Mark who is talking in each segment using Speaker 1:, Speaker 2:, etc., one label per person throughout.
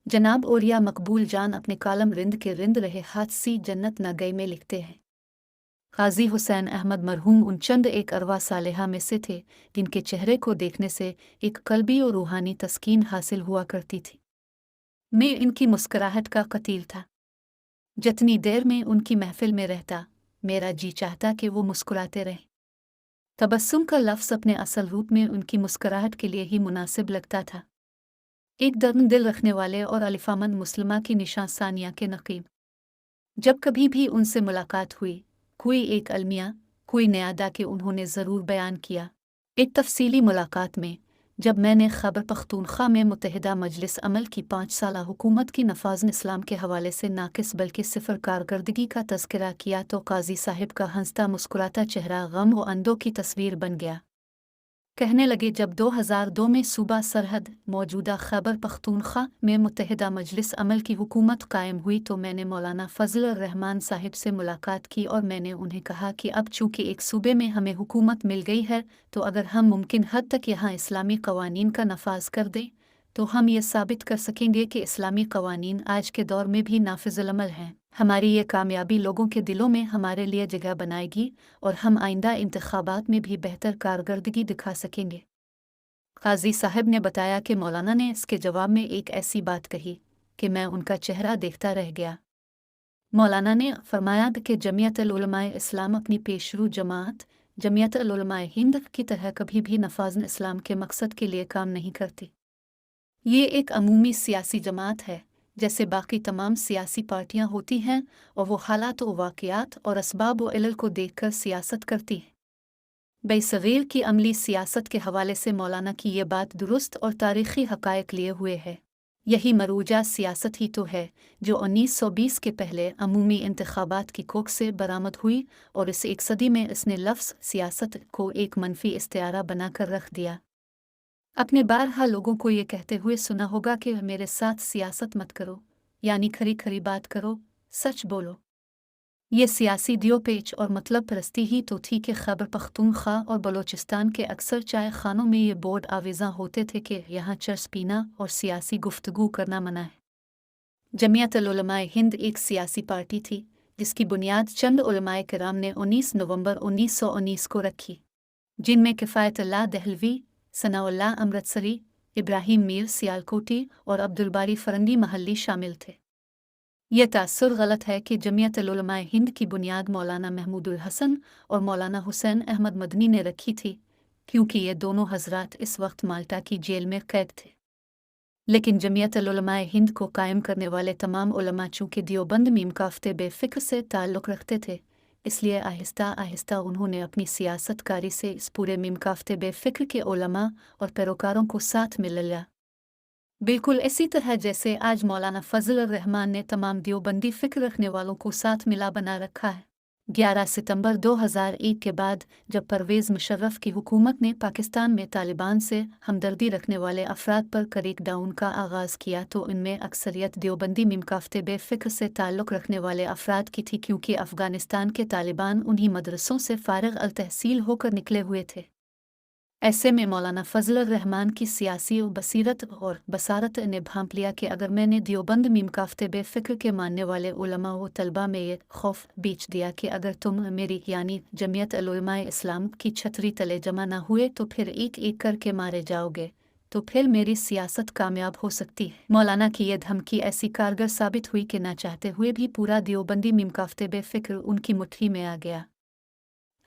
Speaker 1: जनाब ओरिया मकबूल जान अपने कालम रिंद के रिंद रहे हाथ सी जन्नत न गई में लिखते हैं। काजी हुसैन अहमद मरहूम उन चंद एक अरवा सालेहा में से थे जिनके चेहरे को देखने से एक कल्बी और रूहानी तस्कीन हासिल हुआ करती थी। मैं इनकी मुस्कुराहट का कतील था। जितनी देर में उनकी महफिल में रहता, मेरा जी चाहता कि वो मुस्कुराते रहें। तबस्सुम का लफ्ज़ अपने असल रूप में उनकी मुस्कुराहट के लिए ही मुनासिब लगता था। एक दर्द दिल रखने वाले और अलिफामंद मुस्लिमा की निशान सानिया के नकीब। जब कभी भी उनसे मुलाकात हुई, कोई एक अलमिया, कोई नया दाके उन्होंने ज़रूर बयान किया। एक तफसीली मुलाकात में जब मैंने खैबर पख्तूनख्वा में मुत्तहिदा मजलिस अमल की 5 साला हुकूमत की नफाज़ इस्लाम के हवाले से नाकिस बल्कि सिफर कारकर्दगी का तज़किरा किया तो काजी साहिब का हंसता मुस्कुराता चेहरा गम व अंदों की तस्वीर बन गया। कहने लगे, जब 2002 में सूबा सरहद मौजूदा खैबर पख्तूनख्वा में मुत्तहिदा मजलिस अमल की हुकूमत कायम हुई तो मैंने मौलाना फजल रहमान साहिब से मुलाकात की और मैंने उन्हें कहा कि अब चूँकि एक सूबे में हमें हुकूमत मिल गई है तो अगर हम मुमकिन हद तक यहाँ इस्लामी कवानीन का नफाज कर दें तो हम ये साबित कर सकेंगे कि इस्लामी कवानीन आज के दौर में भी नाफिजुल अमल हैं। हमारी ये कामयाबी लोगों के दिलों में हमारे लिए जगह बनाएगी और हम आइंदा इंतखाबात में भी बेहतर कारकर्दगी दिखा सकेंगे। काजी साहब ने बताया कि मौलाना ने इसके जवाब में एक ऐसी बात कही कि मैं उनका चेहरा देखता रह गया। मौलाना ने फरमाया कि जमीयत उलमाए इस्लाम अपनी पेशरू जमात जमीयत उलमाए हिंद की तरह कभी भी नफाज़ इस्लाम के मकसद के लिए काम नहीं करती। ये एक अमूमी सियासी जमात है जैसे बाकी तमाम सियासी पार्टियां होती हैं और वो हालात व वाक़यात और असबाब व इल्ल को देखकर सियासत करती है। बेसगीर की अमली सियासत के हवाले से मौलाना की ये बात दुरुस्त और तारीख़ी हक़ाइक़ लिए हुए है। यही मरूजा सियासत ही तो है जो 1920 के पहले अमूमी इंतखाबात की कोख से बरामद हुई और इस एक सदी में इसने लफ्ज़ सियासत को एक मनफी इस्तिआरा बनाकर रख दिया। अपने बारहा लोगों को ये कहते हुए सुना होगा कि मेरे साथ सियासत मत करो, यानी खरी खरी बात करो, सच बोलो। ये सियासी दियोपेच और मतलब परस्ती ही तो थी कि खैबर पख्तूनख्वा और बलोचिस्तान के अक्सर चाय खानों में ये बोर्ड आवेज़ा होते थे कि यहाँ चर्स पीना और सियासी गुफ्तगू करना मना है। जमीयत उलमाए हिंद एक सियासी पार्टी थी जिसकी बुनियाद चंद उलमाए किराम ने 19 नवंबर 1919 को रखी, जिनमें किफ़ायतुल्लाह दहलवी, सनाउल्लाह अमृतसरी, इब्राहिम मीर सियालकोटी और अब्दुल बारी फरंगी महल्ली शामिल थे। यह तासुर गलत है कि जमीयत उलमाए हिंद की बुनियाद मौलाना महमूदुल हसन और मौलाना हुसैन अहमद मदनी ने रखी थी, क्योंकि ये दोनों हजरात इस वक्त माल्टा की जेल में कैद थे। लेकिन जमीयत उलमाए हिंद को कायम करने वाले तमाम उलमा चूँकि दियोबंद मीम काफ्ते बेफ़िक्र से ताल्लुक़ रखते थे, इसलिए आहिस्ता आहिस्ता उन्होंने अपनी सियासतकारी से इस पूरे मीम काफ्ते बेफ़िक्र के उलमा और पैरोकारों को साथ में लिया। बिल्कुल इसी तरह जैसे आज मौलाना फजल रहमान ने तमाम दियोबंदी फ़िक्र रखने वालों को साथ मिला बना रखा है। 11 सितंबर 2001 के बाद जब परवेज़ मुशर्रफ की हुकूमत ने पाकिस्तान में तालिबान से हमदर्दी रखने वाले अफराद पर क्रैकडाउन का आगाज़ किया तो इनमें अक्सरियत दियोबंदी मीम काफ्ते बेफ़िक्र से ताल्लुक़ रखने वाले अफराद की थी, क्योंकि अफ़गानिस्तान के तालिबान उन्हीं मदरसों से फ़ारिग़ अल-तहसील होकर निकले हुए थे। ऐसे में मौलाना फजल रहमान की सियासी बसीरत और बसारत ने भांप लिया कि अगर मैंने दियोबंद मीम काफ्ते बेफ़िक्र के मानने वाले उलमा व तलबा में ये खौफ बीच दिया कि अगर तुम मेरी यानी जमीयत उलमाए इस्लाम की छतरी तले जमा ना हुए तो फिर एक एक करके मारे जाओगे, तो फिर मेरी सियासत कामयाब हो सकती है। मौलाना की यह धमकी ऐसी कारगर साबित हुई कि ना चाहते हुए भी पूरा दियोबंदी मीम काफ्ते बेफ़िक्र उनकी मुट्ठी में आ गया।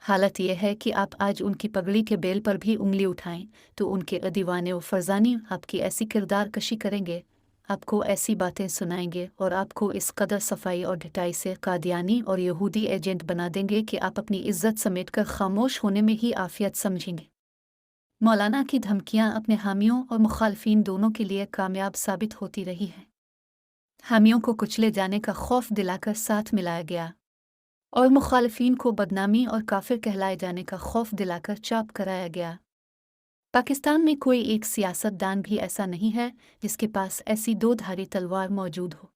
Speaker 1: हालत यह है कि आप आज उनकी पगड़ी के बेल पर भी उंगली उठाएं तो उनके दीवाने व फरजानी आपकी ऐसी किरदार कशी करेंगे, आपको ऐसी बातें सुनाएंगे और आपको इस कदर सफाई और ढिठाई से कादियानी और यहूदी एजेंट बना देंगे कि आप अपनी इज्जत समेटकर खामोश होने में ही आफियत समझेंगे। मौलाना की धमकियां अपने हामियों और मुखालफिन दोनों के लिए कामयाब साबित होती रही हैं। हामियों को कुचले जाने का खौफ दिलाकर साथ मिलाया गया और मुखालफिन को बदनामी और काफिर कहलाए जाने का खौफ दिलाकर चाप कराया गया। पाकिस्तान में कोई एक सियासतदान भी ऐसा नहीं है जिसके पास ऐसी दो धारी तलवार मौजूद हो।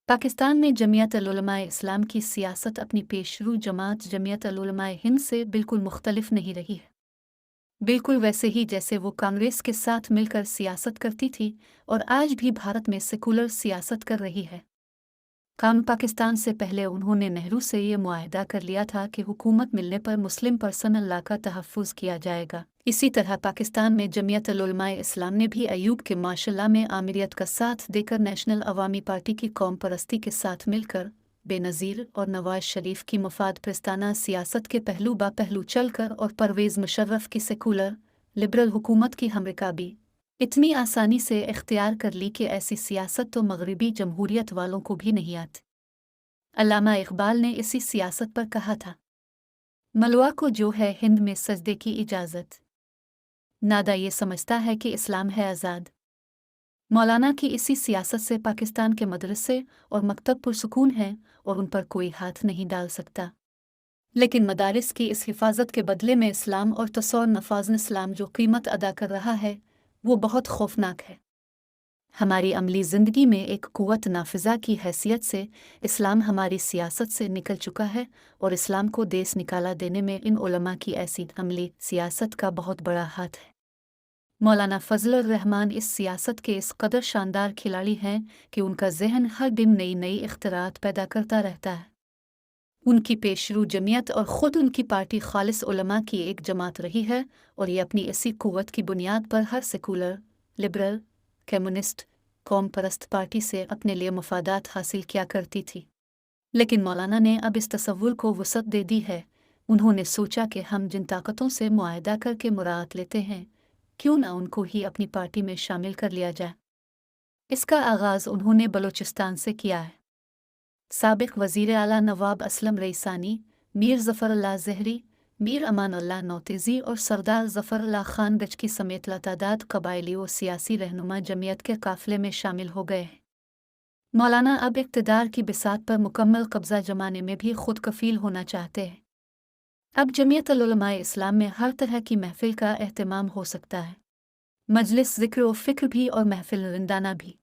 Speaker 1: पाकिस्तान में जमीयत उलमाए इस्लाम की सियासत अपनी पेशरू जमात जमीयत उलमाए हिंद से बिल्कुल मुख्तलिफ नहीं रही है। बिल्कुल वैसे ही जैसे वो कांग्रेस के साथ मिलकर सियासत करती थी और आज भी भारत में सेकुलर सियासत कर रही है। काम पाकिस्तान से पहले उन्होंने नेहरू से ये मुआहदा कर लिया था कि हुकूमत मिलने पर मुस्लिम पर्सनल लॉ का तहफ़्फ़ुज़ किया जाएगा। इसी तरह पाकिस्तान में जमीयत उलमाए इस्लाम ने भी अयूब के मार्शल लॉ में आमिरियत का साथ देकर नेशनल अवामी पार्टी की कौम परस्ती के साथ मिलकर बेनज़ीर और नवाज शरीफ की मफाद प्रस्ताना सियासत के पहलू बा पहलू चलकर और परवेज़ मुशर्रफ की सेकुलर लिबरल हुकूमत की हमरिकाबी इतनी आसानी से इख्तियार कर ली कि ऐसी सियासत तो मगरबी जमहूरियत वालों को भी नहीं आती। अल्लामा इकबाल ने इसी सियासत पर कहा था, मलवा को जो है हिंद में सजदे की इजाज़त, नादा ये समझता है कि इस्लाम है आज़ाद। मौलाना की इसी सियासत से पाकिस्तान के मदरसे और मकतब पुरसुकून हैं और उन पर कोई हाथ नहीं डाल सकता। लेकिन मदारिस की इस हिफाजत के बदले में इस्लाम और तसौर नफाज़ इस्लाम जो कीमत अदा कर रहा है वो बहुत खौफनाक है। हमारी अमली ज़िंदगी में एक क़ुव्वत नाफिज़ा की हैसियत से इस्लाम हमारी सियासत से निकल चुका है और इस्लाम को देश निकाला देने में इन उलमा की ऐसी अमली सियासत का बहुत बड़ा हाथ है। मौलाना फजलुर रहमान इस सियासत के इस कदर शानदार खिलाड़ी हैं कि उनका जहन हर दिन नई नई इख्तिरात पैदा करता रहता है। उनकी पेशरू जमीयत और ख़ुद उनकी पार्टी खालिस उलमा की एक जमात रही है और ये अपनी इसी क़ुव्वत की बुनियाद पर हर सेकुलर, लिबरल, कम्युनिस्ट, कौम परस्त पार्टी से अपने लिए मफादात हासिल किया करती थी। लेकिन मौलाना ने अब इस तसव्वुर को वसअत दे दी है। उन्होंने सोचा कि हम जिन ताकतों से मुआहदा करके मुराद लेते हैं, क्यों ना उनको ही अपनी पार्टी में शामिल कर लिया जाए। इसका आगाज़ उन्होंने बलूचिस्तान से किया है। साबिक़ वज़ीर आला नवाब असलम रईसानी, मीर ज़फ़रुल्लाह ज़हरी, मीर अमानुल्लाह नौतेज़ी और सरदार ज़फ़रुल्लाह खान गचकी समेत लातादाद कबायली और सियासी रहनुमा जमीयत के काफ़िले में शामिल हो गए हैं। मौलाना अब इक़्तिदार की बिसात पर मुकम्मल कब्ज़ा जमाने में भी खुद कफ़ील होना चाहते हैं। अब जमीयत उलमाए इस्लाम में हर तरह की महफ़िल का एहतमाम हो सकता है, मजलिस ज़िक्र व फ़िक्र भी और महफ़िल रिंदाना भी।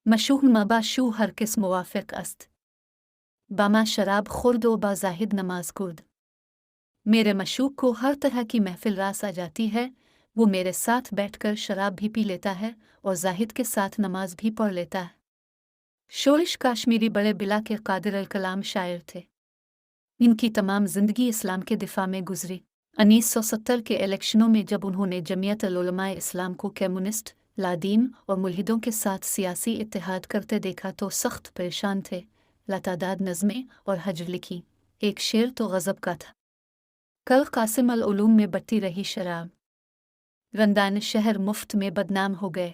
Speaker 1: मशूह मबाशू हर किस मुवाफ़िक़ अस्त, बामा शराब खुर्द व बाज़ाहिद नमाज कुर्द। मेरे मशूक को हर तरह की महफ़िल रास आ जाती है, वो मेरे साथ बैठकर शराब भी पी लेता है और जाहिद के साथ नमाज भी पढ़ लेता है। शोरिश काश्मीरी बड़े बिला के कादिर अल कलाम शायर थे। इनकी तमाम ज़िंदगी इस्लाम के दिफा में गुजरी। 1970 के इलेक्शनों में जब उन्होंने जमीयत उलमाए इस्लाम को कम्युनिस्ट, लादीन और मुल्हिदों के साथ सियासी इत्तेहाद करते देखा तो सख्त परेशान थे। लातादाद नज़में और हजर लिखी। एक शेर तो गज़ब का था, कल कासिम अल उलूम में बट्टी रही शराब, रंदान शहर मुफ्त में बदनाम हो गए।